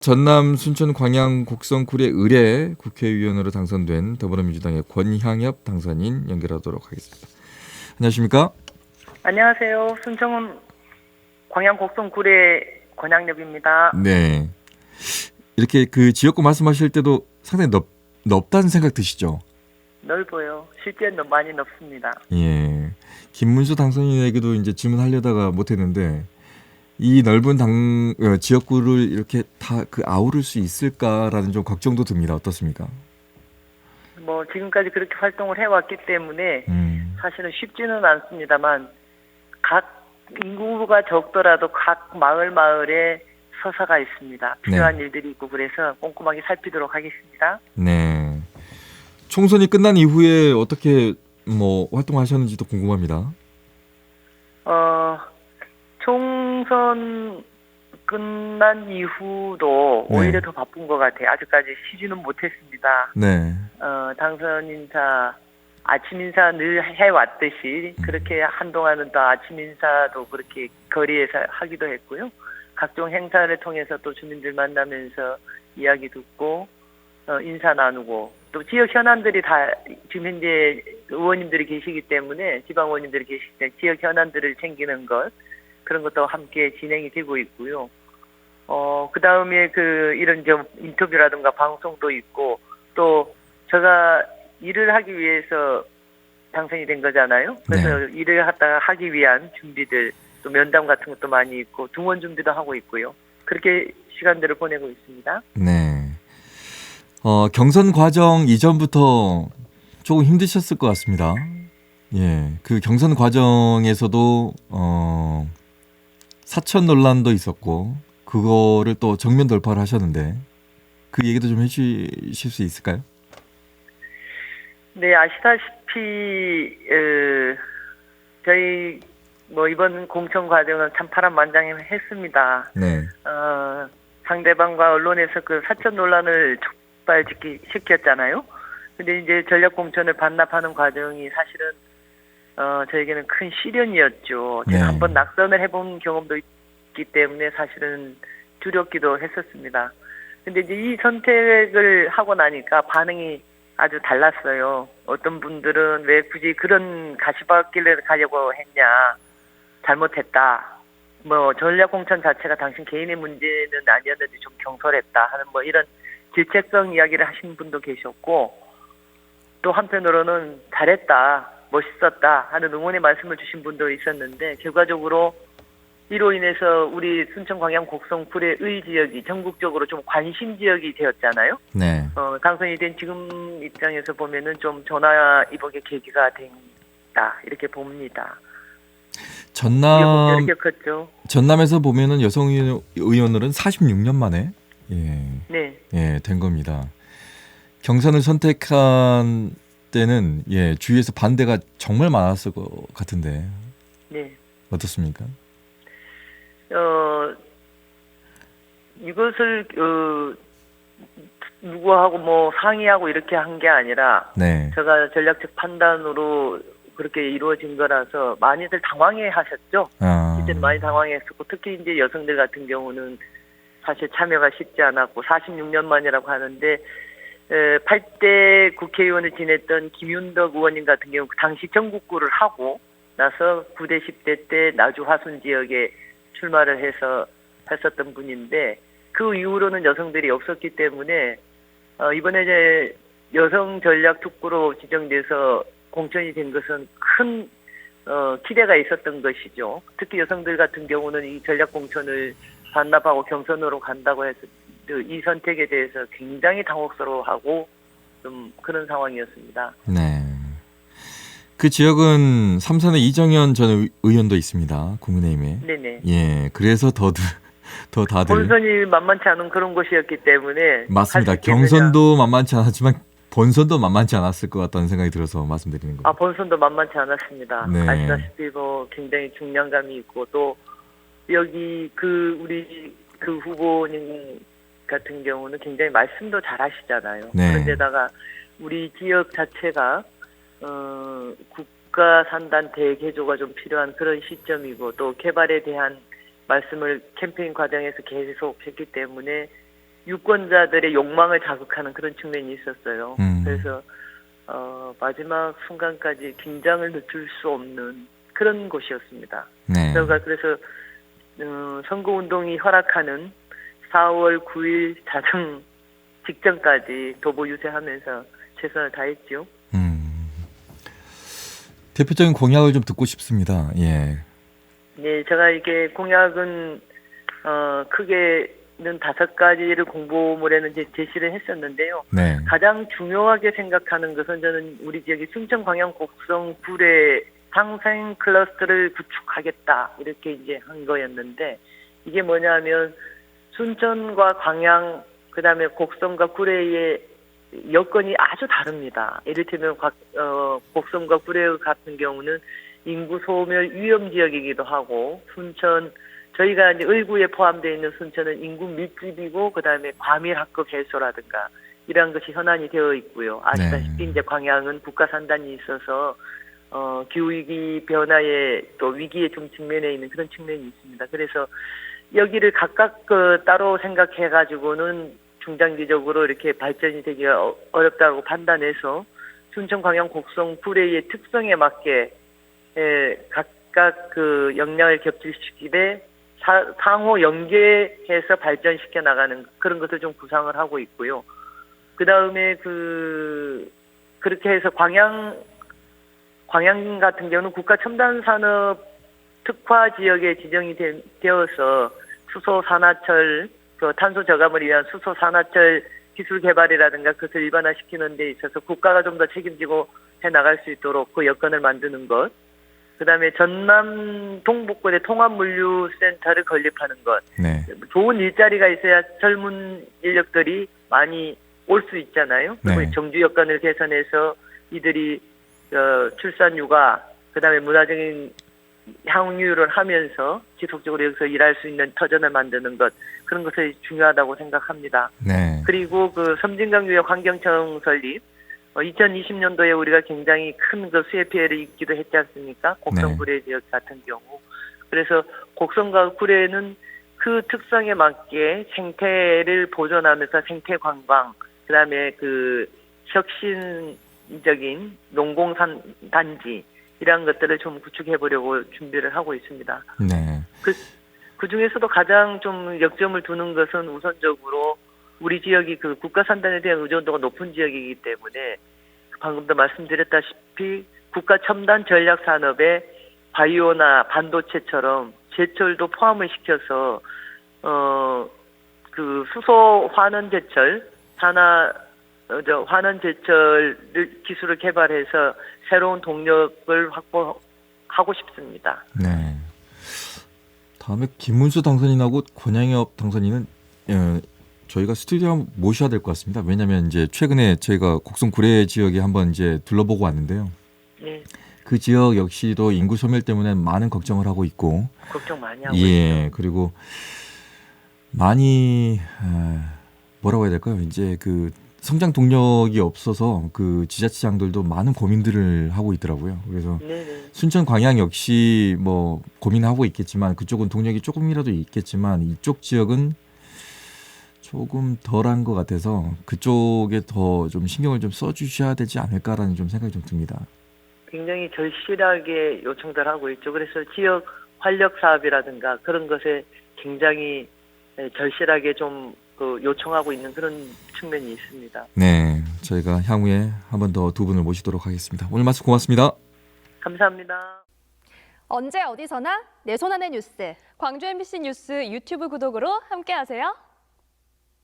전남 순천 광양 곡성 굴의 의뢰 국회의원으로 당선된 더불어민주당의 권향엽 당선인 연결하도록 하겠습니다. 안녕하십니까? 안녕하세요. 순천 광양 곡성구례 권양엽입니다. 네. 이렇게 그 지역구 말씀하실 때도 상당히 넓다는 생각 드시죠? 넓어요. 실제는 많이 넓습니다. 예. 김문수 당선인에게도 이제 질문하려다가 못했는데 이 넓은 지역구를 이렇게 다 그 아우를 수 있을까라는 좀 걱정도 듭니다. 어떻습니까? 뭐 지금까지 그렇게 활동을 해왔기 때문에 사실은 쉽지는 않습니다만 각 인구가 적더라도 각 마을에 서사가 있습니다. 필요한 일들이 있고 그래서 꼼꼼하게 살피도록 하겠습니다. 네. 총선이 끝난 이후에 어떻게 뭐 활동하셨는지도 궁금합니다. 총선 끝난 이후도 네. 오히려 더 바쁜 것 같아요. 아직까지 쉬지는 못했습니다. 네. 당선 인사, 아침 인사 늘 해왔듯이 그렇게 한동안은 또 아침 인사도 그렇게 거리에서 하기도 했고요. 각종 행사를 통해서 또 주민들 만나면서 이야기 듣고 인사 나누고 또 지역 현안들이 다 지금 현재 의원님들이 계시기 때문에 지방 의원님들이 계시기 때문에 지역 현안들을 챙기는 것 그런 것도 함께 진행이 되고 있고요. 그 다음에 이런 좀 인터뷰라든가 방송도 있고 또 제가 일을 하기 위해서 당선이 된 거잖아요. 그래서 네. 일을 하기 위한 준비들 또 면담 같은 것도 많이 있고 등원 준비도 하고 있고요. 그렇게 시간들을 보내고 있습니다. 네. 경선 과정 이전부터 조금 힘드셨을 것 같습니다. 예. 그 경선 과정에서도 사천 논란도 있었고 그거를 또 정면 돌파를 하셨는데 그 얘기도 좀 해주실 수 있을까요? 네, 아시다시피 저희 뭐 이번 공천 과정은 참 파란만장했습니다. 네. 상대방과 언론에서 그 사천 논란을 촉발시켰잖아요. 근데 이제 전략 공천을 반납하는 과정이 사실은 저에게는 큰 시련이었죠. 제가 네. 한번 낙선을 해본 경험도 있기 때문에 사실은 두렵기도 했었습니다. 근데 이제 이 선택을 하고 나니까 반응이 아주 달랐어요. 어떤 분들은 왜 굳이 그런 가시밭길을 가려고 했냐. 잘못했다. 뭐 전략 공천 자체가 당신 개인의 문제는 아니었는데 좀 경솔했다 하는 뭐 이런 질책성 이야기를 하신 분도 계셨고 또 한편으로는 잘했다. 멋있었다 하는 응원의 말씀을 주신 분도 있었는데 결과적으로 이로 인해서 우리 순천 광양 곡성 굴의 지역이 전국적으로 좀 관심 지역이 되었잖아요. 네. 당선이 된 지금 입장에서 보면은 좀 전화 이복의 계기가 된다 이렇게 봅니다. 겪었죠. 전남에서 보면은 여성 의원들은 46년 만에 된 겁니다. 경선을 선택한 때는 주위에서 반대가 정말 많았을 것 같은데 어떻습니까? 이것을 누구하고 뭐 상의하고 이렇게 한 게 아니라 제가 전략적 판단으로 그렇게 이루어진 거라서 많이들 당황해 하셨죠. 실제로 많이 당황했었고 특히 이제 여성들 같은 경우는 사실 참여가 쉽지 않았고 46년 만이라고 하는데 8대 국회의원을 지냈던 김윤덕 의원님 같은 경우 당시 전국구를 하고 나서 9대 10대 때 나주 화순 지역에 출마를 해서 했었던 분인데 그 이후로는 여성들이 없었기 때문에 이번에 이제 여성 전략 특구로 지정돼서 공천이 된 것은 큰 기대가 있었던 것이죠. 특히 여성들 같은 경우는 이 전략 공천을 반납하고 경선으로 간다고 해서 이 선택에 대해서 굉장히 당혹스러워하고 좀 그런 상황이었습니다. 네. 그 지역은 삼선의 이정현 전 의원도 있습니다. 국민의힘에. 네네. 예, 그래서 더 다들 본선이 만만치 않은 그런 곳이었기 때문에 맞습니다. 경선도 만만치 않았지만 본선도 만만치 않았을 것 같다는 생각이 들어서 말씀드리는 겁니다. 본선도 만만치 않았습니다. 네. 아시다시피 뭐 굉장히 중량감이 있고 또 여기 우리 후보님 같은 경우는 굉장히 말씀도 잘하시잖아요. 그런데다가 우리 지역 자체가 국가 산단 대개조가 좀 필요한 그런 시점이고 또 개발에 대한 말씀을 캠페인 과정에서 계속 했기 때문에 유권자들의 욕망을 자극하는 그런 측면이 있었어요. 그래서 마지막 순간까지 긴장을 늦출 수 없는 그런 곳이었습니다. 네. 그래서 선거운동이 허락하는 4월 9일 자정 직전까지 도보 유세하면서 최선을 다했죠. 대표적인 공약을 좀 듣고 싶습니다. 예. 네, 제가 이게 공약은 크게는 5가지를 공보물에는 제시를 했었는데요. 네. 가장 중요하게 생각하는 것은 저는 우리 지역의 순천, 광양, 곡성, 구례 상생 클러스터를 구축하겠다 이렇게 이제 한 거였는데 이게 뭐냐면 순천과 광양 그다음에 곡성과 구례의 여건이 아주 다릅니다. 이를테면 곡성과 구례 같은 경우는 인구 소멸 위험 지역이기도 하고 순천 저희가 이제 을구에 포함되어 있는 순천은 인구 밀집이고 그다음에 과밀 학급 해소라든가 이러한 것이 현안이 되어 있고요. 아시다시피 이제 광양은 국가 산단이 있어서 기후위기 변화에 또 위기에 좀 직면해 있는 그런 측면이 있습니다. 그래서 여기를 각각 따로 생각해가지고는 중장기적으로 이렇게 발전이 되기가 어렵다고 판단해서 순천, 광양, 곡성, 구례의 특성에 맞게 각각 그 역량을 겹칠시키되 상호 연계해서 발전시켜 나가는 그런 것을 좀 구상을 하고 있고요. 그 다음에 그렇게 해서 광양 같은 경우는 국가 첨단 산업 특화 지역에 지정이 되어서 수소 산화철 탄소 저감을 위한 수소 산화철 기술 개발이라든가 그것을 일반화시키는 데 있어서 국가가 좀 더 책임지고 해 나갈 수 있도록 그 여건을 만드는 것. 그다음에 전남 동북권에 통합물류센터를 건립하는 것. 네. 좋은 일자리가 있어야 젊은 인력들이 많이 올 수 있잖아요. 그리고 네. 정주 여건을 개선해서 이들이 출산 육아 그다음에 문화적인 향유를 하면서 지속적으로 여기서 일할 수 있는 터전을 만드는 것 그런 것이 중요하다고 생각합니다. 네. 그리고 그 섬진강유역 환경청 설립 2020년도에 우리가 굉장히 큰 그 수해 피해를 입기도 했지 않습니까? 곡성 구례 지역 같은 경우. 그래서 곡성과 구례는 그 특성에 맞게 생태를 보존하면서 생태 관광 그다음에 그 혁신적인 농공산 단지 이러한 것들을 좀 구축해 보려고 준비를 하고 있습니다. 네. 그 중에서도 가장 좀 역점을 두는 것은 우선적으로 우리 지역이 그 국가 산단에 대한 의존도가 높은 지역이기 때문에 방금도 말씀드렸다시피 국가 첨단 전략 산업에 바이오나 반도체처럼 제철도 포함을 시켜서 그 수소 환원 제철 환원 제철 기술을 개발해서 새로운 동력을 확보하고 싶습니다. 네. 다음에 김문수 당선인하고 권양엽 당선인은 저희가 스튜디오에 한번 모셔야 될 것 같습니다. 왜냐하면 이제 최근에 저희가 곡성 구례 지역에 한번 이제 둘러보고 왔는데요. 네. 그 지역 역시도 인구 소멸 때문에 많은 걱정을 하고 있고. 걱정 많이 하고 있죠. 그리고 많이 뭐라고 해야 될까요? 이제 그 성장 동력이 없어서 그 지자체장들도 많은 고민들을 하고 있더라고요. 그래서 네네. 순천 광양 역시 뭐 고민하고 있겠지만 그쪽은 동력이 조금이라도 있겠지만 이쪽 지역은 조금 덜한 것 같아서 그쪽에 더 좀 신경을 좀 써주셔야 되지 않을까라는 좀 생각이 좀 듭니다. 굉장히 절실하게 요청들 하고 있죠. 그래서 지역 활력 사업이라든가 그런 것에 굉장히 절실하게 좀 요청하고 있는 그런 측면이 있습니다. 네, 저희가 향후에 한 번 더 두 분을 모시도록 하겠습니다. 오늘 말씀 고맙습니다. 감사합니다. 언제 어디서나 내 손 안의 뉴스. 광주 MBC 뉴스 유튜브 구독으로 함께하세요.